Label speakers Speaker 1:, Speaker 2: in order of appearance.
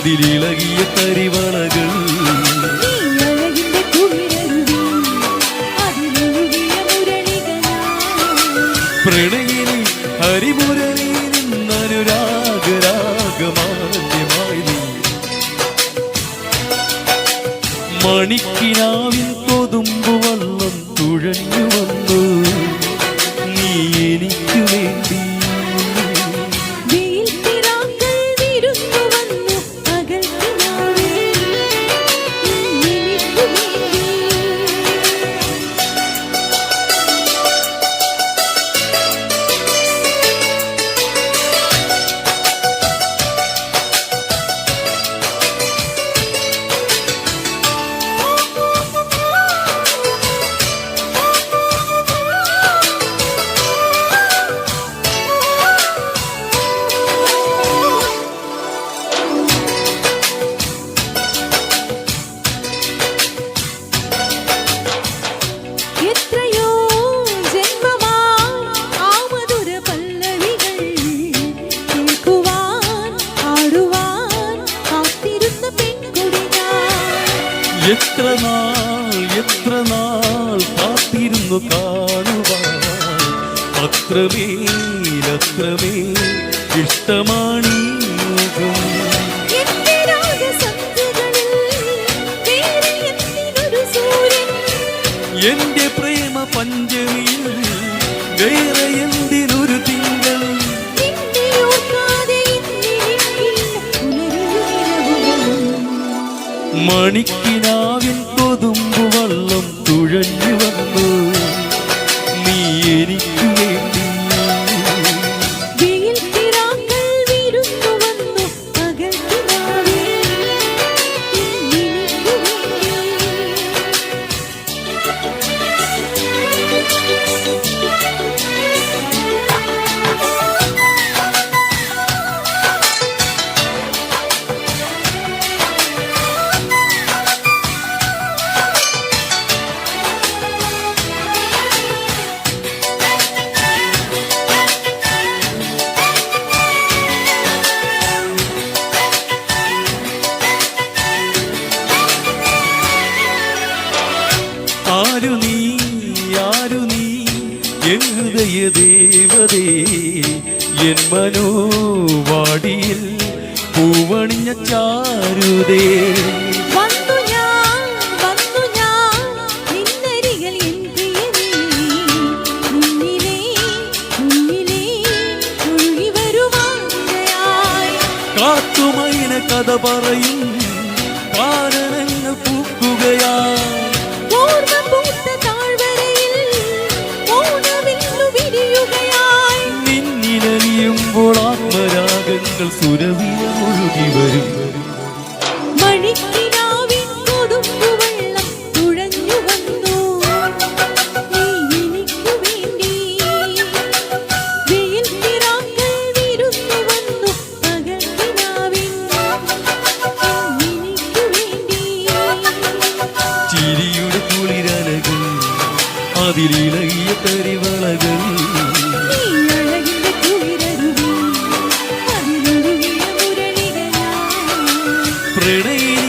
Speaker 1: അതിലിളകിയ തരിവളകൾ പ്രണയിനി ഹരിമുരളി നിന്നനുരാഗരാഗമാന്യമായി നീ മണിക്കിനാവിൽ കൊതുമ്പു വള്ളം തുഴഞ്ഞു വന്നു നീ എനിക്കു വേണ്ടി എത്ര നാൾ കാത്തിരുന്നു കാണുവാൻ അത്രമേൽ ഇഷ്ടമാണീ മുഖം എന്റെ പ്രേമ പഞ്ചമിയിൽ വേറെ എന്തിനൊരു തിങ്കൾ മണിക്കിനാവിൻ കൊതുമ്പു വള്ളം തുഴഞ്ഞു വന്നു നീ എനിക്കു വേണ്ടി ആരു നീ എൻ ഹൃദയ ദേവതേ എൻ മനോവാടിയിൽ പൂവണിഞ്ഞ ചാരുതേ കാത്തുമൈന കഥ പറയും കാരണങ്ങൾ പൂക്കുകയായി നിന്നിലറിയുമ്പോൾ ആത്മരാഗങ്ങൾ സുരവിയ ഒഴുകി വരും
Speaker 2: മണിക്കിനാവിൻ കൊതുമ്പു വള്ളം തുഴഞ്ഞു വന്നു നീ എനിക്കു വേണ്ടി വെയിൽ തിറാക്കൾ വിരുന്നു വന്നു പകൽക്കിനാവിൻ എനിക്കു വേണ്ടി
Speaker 1: ചിരിയുടെ കുളിരലകൾ അതിലിളകിയ തരിവളകൾ പ്രണയിനി